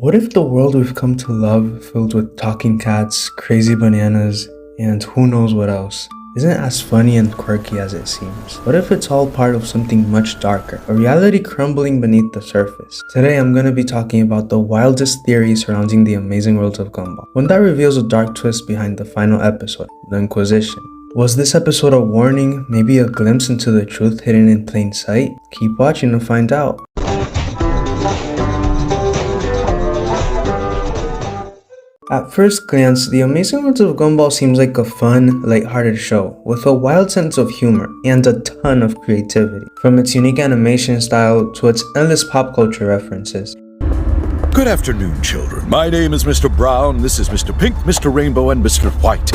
What if the world we've come to love, filled with talking cats, crazy bananas, and who knows what else, isn't as funny and quirky as it seems? What if it's all part of something much darker, a reality crumbling beneath the surface? Today I'm going to be talking about the wildest theory surrounding the amazing world of Gumball, one that reveals a dark twist behind the final episode, the Inquisition. Was this episode a warning, maybe a glimpse into the truth hidden in plain sight? Keep watching to find out. At first glance, The Amazing World of Gumball seems like a fun, lighthearted show with a wild sense of humor and a ton of creativity, from its unique animation style to its endless pop culture references. Good afternoon, children. My name is Mr. Brown, this is Mr. Pink, Mr. Rainbow, and Mr. White.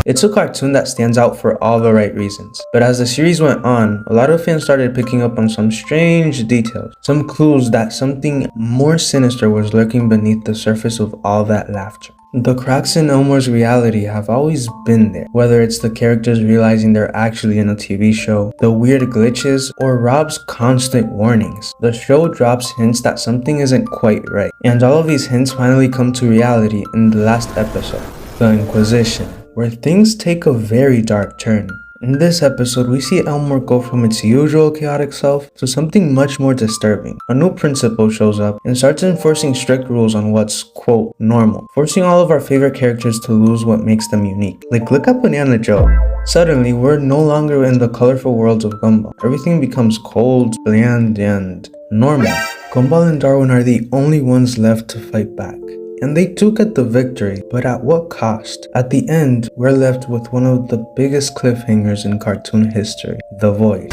It's a cartoon that stands out for all the right reasons, but as the series went on, a lot of fans started picking up on some strange details, some clues that something more sinister was lurking beneath the surface of all that laughter. The cracks in Elmore's reality have always been there, whether it's the characters realizing they're actually in a TV show, the weird glitches, or Rob's constant warnings. The show drops hints that something isn't quite right, and all of these hints finally come to reality in the last episode, the Inquisition, where things take a very dark turn. In this episode, we see Elmore go from its usual chaotic self to something much more disturbing. A new principal shows up and starts enforcing strict rules on what's, quote, normal, forcing all of our favorite characters to lose what makes them unique. Like, look at Banana Joe. Suddenly, we're no longer in the colorful worlds of Gumball. Everything becomes cold, bland, and normal. Gumball and Darwin are the only ones left to fight back. And they do get the victory, but at what cost? At the end, we're left with one of the biggest cliffhangers in cartoon history, the voice.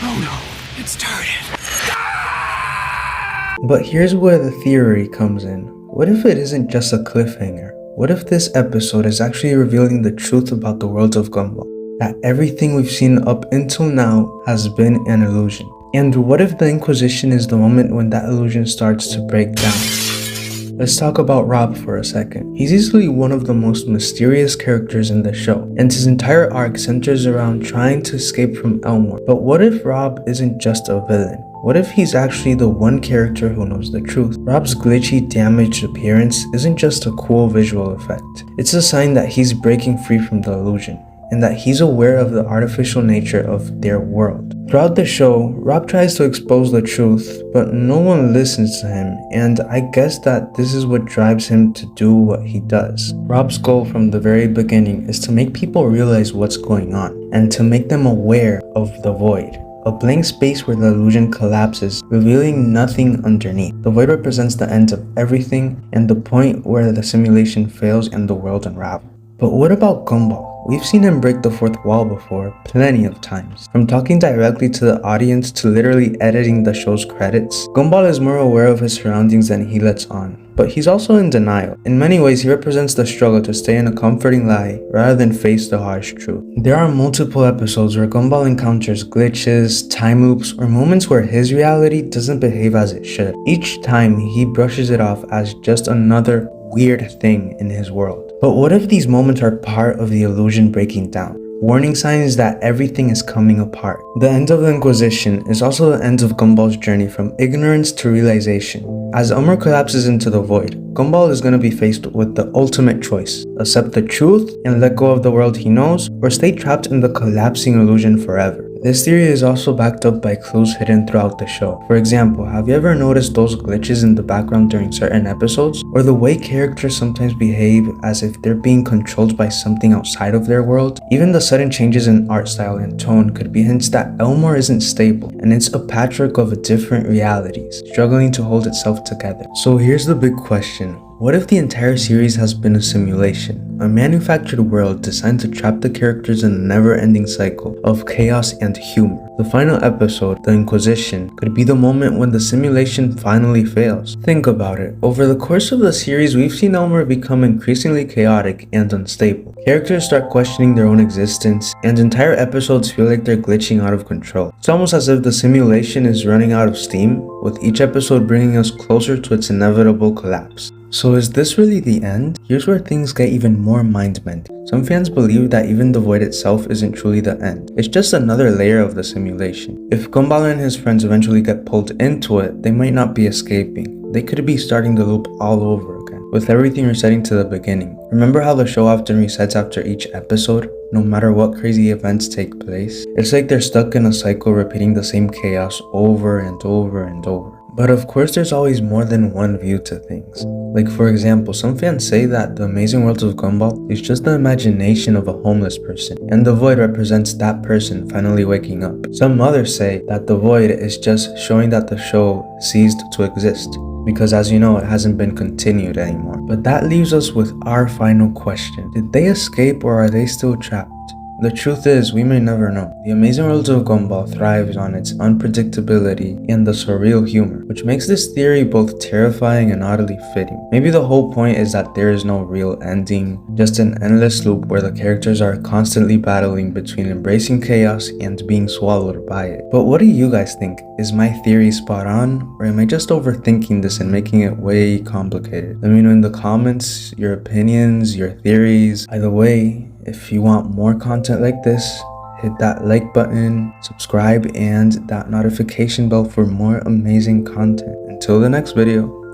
Oh no, it started. But here's where the theory comes in. What if it isn't just a cliffhanger? What if this episode is actually revealing the truth about the world of Gumball? That everything we've seen up until now has been an illusion. And what if the Inquisition is the moment when that illusion starts to break down? Let's talk about Rob for a second. He's easily one of the most mysterious characters in the show, and his entire arc centers around trying to escape from Elmore. But what if Rob isn't just a villain? What if he's actually the one character who knows the truth? Rob's glitchy, damaged appearance isn't just a cool visual effect. It's a sign that he's breaking free from the illusion, and that he's aware of the artificial nature of their world. Throughout the show, Rob tries to expose the truth, but no one listens to him, and I guess that this is what drives him to do what he does. Rob's goal from the very beginning is to make people realize what's going on, and to make them aware of the void. A blank space where the illusion collapses, revealing nothing underneath. The void represents the end of everything, and the point where the simulation fails and the world unravels. But what about Gumball? We've seen him break the fourth wall before, plenty of times. From talking directly to the audience to literally editing the show's credits, Gumball is more aware of his surroundings than he lets on. But he's also in denial. In many ways, he represents the struggle to stay in a comforting lie rather than face the harsh truth. There are multiple episodes where Gumball encounters glitches, time loops, or moments where his reality doesn't behave as it should. Each time, he brushes it off as just another weird thing in his world. But what if these moments are part of the illusion breaking down? Warning signs that everything is coming apart. The end of the Inquisition is also the end of Gumball's journey from ignorance to realization. As Elmer collapses into the void, Gumball is going to be faced with the ultimate choice: accept the truth and let go of the world he knows, or stay trapped in the collapsing illusion forever. This theory is also backed up by clues hidden throughout the show. For example, have you ever noticed those glitches in the background during certain episodes? Or the way characters sometimes behave as if they're being controlled by something outside of their world? Even the sudden changes in art style and tone could be hints that Elmore isn't stable, and it's a patchwork of different realities, struggling to hold itself together. So here's the big question. What if the entire series has been a simulation, a manufactured world designed to trap the characters in a never-ending cycle of chaos and humor? The final episode, the Inquisition, could be the moment when the simulation finally fails. Think about it. Over the course of the series, we've seen Elmer become increasingly chaotic and unstable. Characters start questioning their own existence, and entire episodes feel like they're glitching out of control. It's almost as if the simulation is running out of steam, with each episode bringing us closer to its inevitable collapse. So is this really the end? Here's where things get even more mind-bending. Some fans believe that even the void itself isn't truly the end. It's just another layer of the simulation. If Gumball and his friends eventually get pulled into it, they might not be escaping. They could be starting the loop all over again, with everything resetting to the beginning. Remember how the show often resets after each episode? No matter what crazy events take place? It's like they're stuck in a cycle repeating the same chaos over and over and over. But of course there's always more than one view to things. Like for example, some fans say that the Amazing World of Gumball is just the imagination of a homeless person, and the void represents that person finally waking up. Some others say that the void is just showing that the show ceased to exist, because as you know, it hasn't been continued anymore. But that leaves us with our final question. Did they escape or are they still trapped? The truth is, we may never know. The Amazing World of Gumball thrives on its unpredictability and the surreal humor, which makes this theory both terrifying and oddly fitting. Maybe the whole point is that there is no real ending, just an endless loop where the characters are constantly battling between embracing chaos and being swallowed by it. But what do you guys think? Is my theory spot on, or am I just overthinking this and making it way complicated? Let me know in the comments your opinions, your theories. Either way, if you want more content like this, hit that like button, subscribe, and that notification bell for more amazing content. Until the next video.